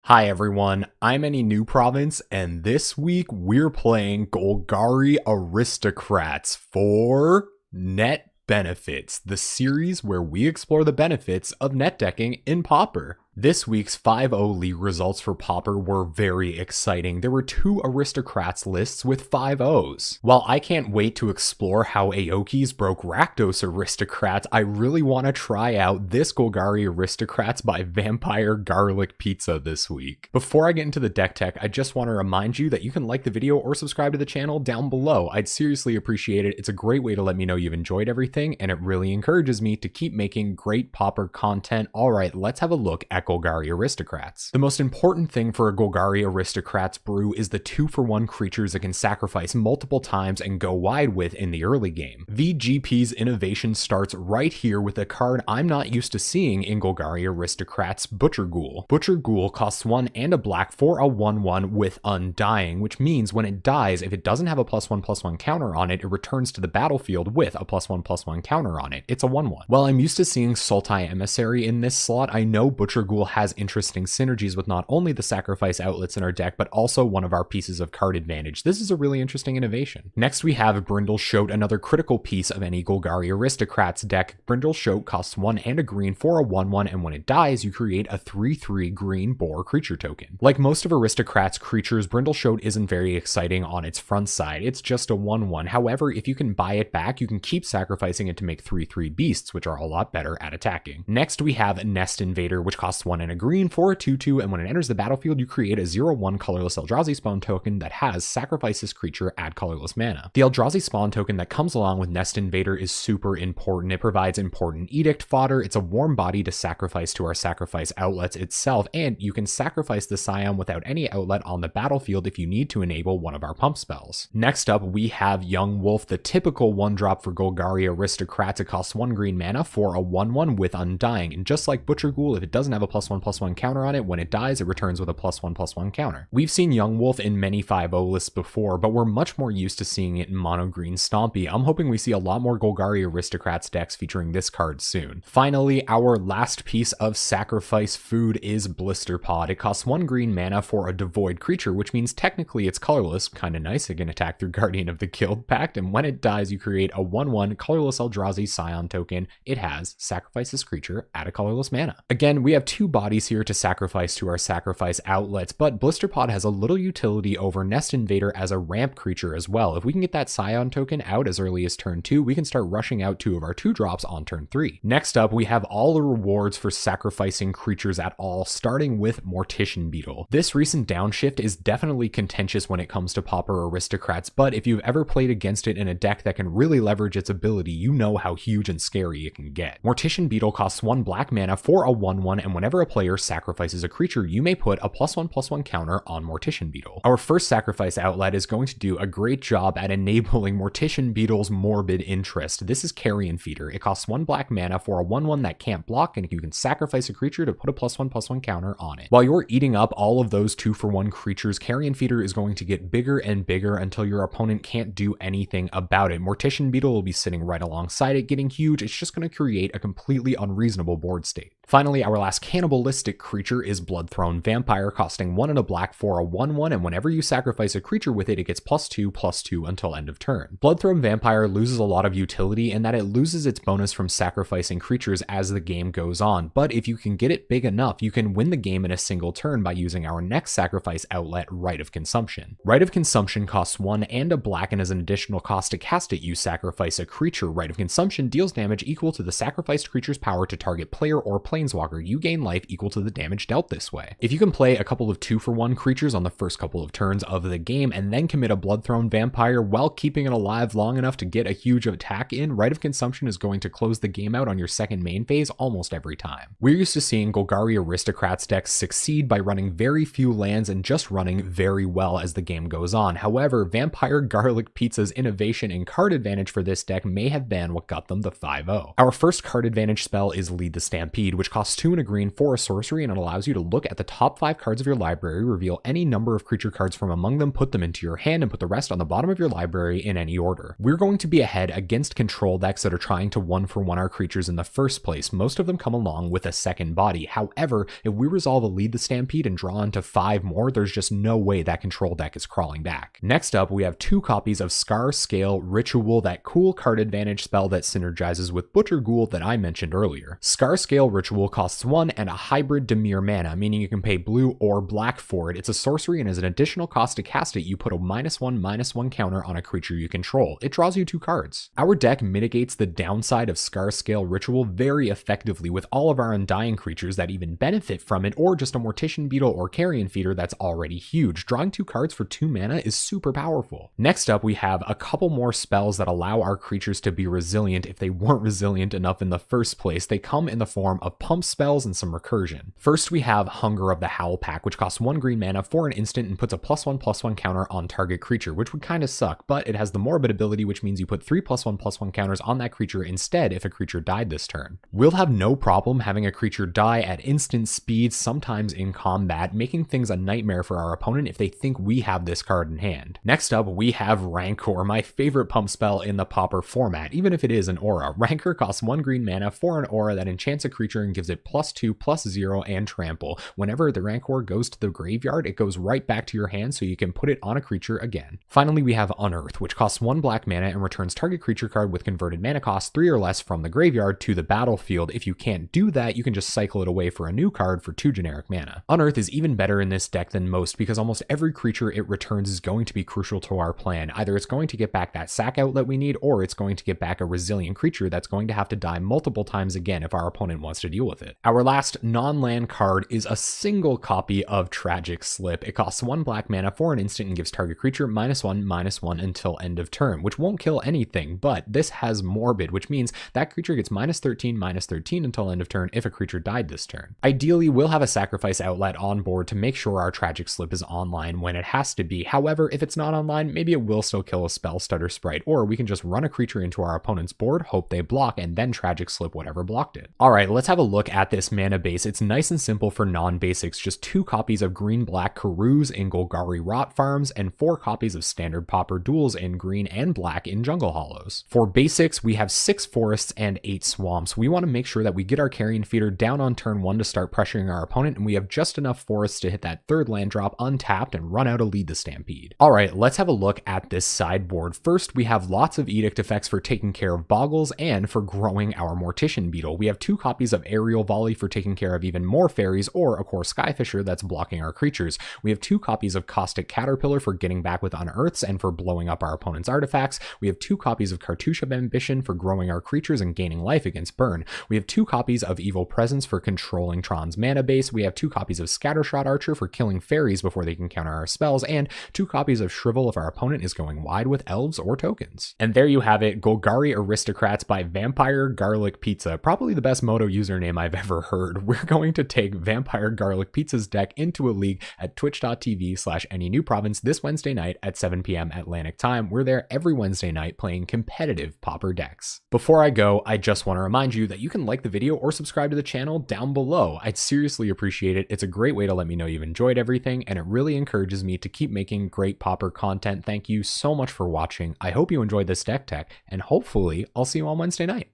Hi everyone, I'm Any New Province, and this week we're playing Golgari Aristocrats for Net Benefits, the series where we explore the benefits of net decking in Pauper. This week's 5-0 league results for Pauper were very exciting. There were 2 Aristocrats lists with 5-0s. While I can't wait to explore how Aoki's broke Rakdos Aristocrats, I really want to try out this Golgari Aristocrats by Vampire Garlic Pizza this week. Before I get into the deck tech, I just want to remind you that you can like the video or subscribe to the channel down below. I'd seriously appreciate it. It's a great way to let me know you've enjoyed everything, and it really encourages me to keep making great Pauper content. Alright, let's have a look at Golgari Aristocrats. The most important thing for a Golgari Aristocrats brew is the 2-for-1 creatures it can sacrifice multiple times and go wide with in the early game. VGP's innovation starts right here with a card I'm not used to seeing in Golgari Aristocrats, Butcher Ghoul. Butcher Ghoul costs 1 and a black for a 1/1 with Undying, which means when it dies, if it doesn't have a +1/+1 counter on it, it returns to the battlefield with a +1/+1 counter on it. It's a 1/1. While I'm used to seeing Sultai Emissary in this slot, I know Butcher Ghoul has interesting synergies with not only the sacrifice outlets in our deck, but also one of our pieces of card advantage. This is a really interesting innovation. Next we have Brindle Shoat, another critical piece of any Golgari Aristocrats deck. Brindle Shoat costs 1 and a green for a 1/1, and when it dies, you create a 3/3 green boar creature token. Like most of Aristocrats creatures, Brindle Shoat isn't very exciting on its front side. It's just a 1/1. However, if you can buy it back, you can keep sacrificing it to make 3/3 beasts, which are a lot better at attacking. Next we have Nest Invader, which costs 1 and a green for a 2/2, and when it enters the battlefield, you create a 0/1 colorless Eldrazi spawn token that has sacrifice this creature, add colorless mana. The Eldrazi spawn token that comes along with Nest Invader is super important. It provides important edict fodder. It's a warm body to sacrifice to our sacrifice outlets itself, and you can sacrifice the Scion without any outlet on the battlefield if you need to enable one of our pump spells. Next up, we have Young Wolf, the typical 1-drop for Golgari Aristocrats. It costs 1 green mana for a 1/1 with Undying, and just like Butcher Ghoul, if it doesn't have a +1/+1 counter on it, when it dies, it returns with a +1/+1 counter. We've seen Young Wolf in many 5-0 lists before, but we're much more used to seeing it in mono green Stompy. I'm hoping we see a lot more Golgari Aristocrats decks featuring this card soon. Finally, our last piece of sacrifice food is Blister Pod. It costs 1 green mana for a devoid creature, which means technically it's colorless, kinda nice, it can attack through Guardian of the Guild Pact, and when it dies, you create a 1/1 colorless Eldrazi Scion token. It has sacrifice this creature, add a colorless mana. Again, we have 2 bodies here to sacrifice to our sacrifice outlets, but Blister Pod has a little utility over Nest Invader as a ramp creature as well. If we can get that Scion token out as early as turn 2, we can start rushing out 2 of our 2-drops on turn 3. Next up, we have all the rewards for sacrificing creatures at all, starting with Mortician Beetle. This recent downshift is definitely contentious when it comes to Pauper Aristocrats, but if you've ever played against it in a deck that can really leverage its ability, you know how huge and scary it can get. Mortician Beetle costs 1 black mana for a 1/1, and whenever a player sacrifices a creature, you may put a +1/+1 counter on Mortician Beetle. Our first sacrifice outlet is going to do a great job at enabling Mortician Beetle's morbid interest. This is Carrion Feeder. It costs 1 black mana for a 1/1 that can't block, and you can sacrifice a creature to put a +1/+1 counter on it. While you're eating up all of those 2-for-1 creatures, Carrion Feeder is going to get bigger and bigger until your opponent can't do anything about it. Mortician Beetle will be sitting right alongside it, getting huge. It's just going to create a completely unreasonable board state. Finally, our last cannibalistic creature is Bloodthrone Vampire, costing 1 and a black for a 1/1, and whenever you sacrifice a creature with it, it gets +2/+2 until end of turn. Bloodthrone Vampire loses a lot of utility in that it loses its bonus from sacrificing creatures as the game goes on, but if you can get it big enough, you can win the game in a single turn by using our next sacrifice outlet, Rite of Consumption. Rite of Consumption costs 1 and a black, and as an additional cost to cast it, you sacrifice a creature. Rite of Consumption deals damage equal to the sacrificed creature's power to target player or planeswalker. You gain life equal to the damage dealt this way. If you can play a couple of 2-for-1 creatures on the first couple of turns of the game and then commit a Bloodthrone Vampire while keeping it alive long enough to get a huge attack in, Rite of Consumption is going to close the game out on your second main phase almost every time. We're used to seeing Golgari Aristocrats decks succeed by running very few lands and just running very well as the game goes on. However, Vampire Garlic Pizza's innovation and card advantage for this deck may have been what got them the 5-0. Our first card advantage spell is Lead the Stampede, which costs 2 and a green for a sorcery, and it allows you to look at the top 5 cards of your library, reveal any number of creature cards from among them, put them into your hand, and put the rest on the bottom of your library in any order. We're going to be ahead against control decks that are trying to 1-for-1 our creatures in the first place. Most of them come along with a second body. However, if we resolve a Lead the Stampede and draw into 5 more, there's just no way that control deck is crawling back. Next up, we have 2 copies of Scar Scale Ritual, that cool card advantage spell that synergizes with Butcher Ghoul that I mentioned earlier. Scar Scale Ritual costs 1 and a hybrid Dimir mana, meaning you can pay blue or black for it. It's a sorcery, and as an additional cost to cast it, you put a -1/-1 counter on a creature you control. It draws you 2 cards. Our deck mitigates the downside of Scar Scale Ritual very effectively with all of our Undying creatures that even benefit from it, or just a Mortician Beetle or Carrion Feeder that's already huge. Drawing 2 cards for 2 mana is super powerful. Next up, we have a couple more spells that allow our creatures to be resilient if they weren't resilient enough in the first place. They come in the form of pump spells and some recursion. First, we have Hunger of the Howl Pack, which costs 1 green mana for an instant and puts a +1/+1 counter on target creature, which would kind of suck, but it has the Morbid ability, which means you put 3 +1/+1 counters on that creature instead if a creature died this turn. We'll have no problem having a creature die at instant speed, sometimes in combat, making things a nightmare for our opponent if they think we have this card in hand. Next up, we have Rancor, my favorite pump spell in the Pauper format, even if it is an aura. Rancor costs 1 green mana for an aura that enchants a creature and gives it +2/+0 and trample. Whenever the Rancor goes to the graveyard, it goes right back to your hand so you can put it on a creature again. Finally, we have Unearth, which costs 1 black mana and returns target creature card with converted mana cost 3 or less from the graveyard to the battlefield. If you can't do that, you can just cycle it away for a new card for 2 generic mana. Unearth is even better in this deck than most because almost every creature it returns is going to be crucial to our plan. Either it's going to get back that sack outlet we need, or it's going to get back a resilient creature that's going to have to die multiple times again if our opponent wants to deal with it. Our last non-land card is a single copy of Tragic Slip. It costs 1 black mana for an instant and gives target creature -1/-1 until end of turn, which won't kill anything, but this has Morbid, which means that creature gets -13/-13 until end of turn if a creature died this turn. Ideally, we'll have a sacrifice outlet on board to make sure our Tragic Slip is online when it has to be. However, if it's not online, maybe it will still kill a Spell Stutter Sprite, or we can just run a creature into our opponent's board, hope they block, and then Tragic Slip whatever blocked it. Alright, let's have a look at this mana base. It's nice and simple for non-basics, just 2 copies of green-black Karuz in Golgari Rot Farms, and 4 copies of standard Pauper Duels in green and black in Jungle Hollows. For basics, we have 6 forests and 8 swamps. We want to make sure that we get our Carrion Feeder down on turn 1 to start pressuring our opponent, and we have just enough forests to hit that 3rd land drop untapped and run out a Lead the Stampede. Alright, let's have a look at this sideboard. First, we have lots of Edict effects for taking care of Boggles and for growing our Mortician Beetle. We have 2 copies of Aerial Volley for taking care of even more fairies, or a Core Skyfisher that's blocking our creatures. We have 2 copies of Caustic Caterpillar for getting back with Unearths and for blowing up our opponent's artifacts. We have 2 copies of Cartouche of Ambition for growing our creatures and gaining life against burn. We have 2 copies of Evil Presence for controlling Tron's mana base. We have 2 copies of Scattershot Archer for killing fairies before they can counter our spells, and 2 copies of Shrivel if our opponent is going wide with elves or tokens. And there you have it, Golgari Aristocrats by Vampire Garlic Pizza. Probably the best Moto username I've ever heard. We're going to take Vampire Garlic Pizza's deck into a league at twitch.tv/AnyNewProvince this Wednesday night at 7 p.m. Atlantic time. We're there every Wednesday night playing competitive Pauper decks. Before I go, I just want to remind you that you can like the video or subscribe to the channel down below. I'd seriously appreciate it. It's a great way to let me know you've enjoyed everything, and it really encourages me to keep making great Pauper content. Thank you so much for watching. I hope you enjoyed this deck tech, and hopefully I'll see you on Wednesday night.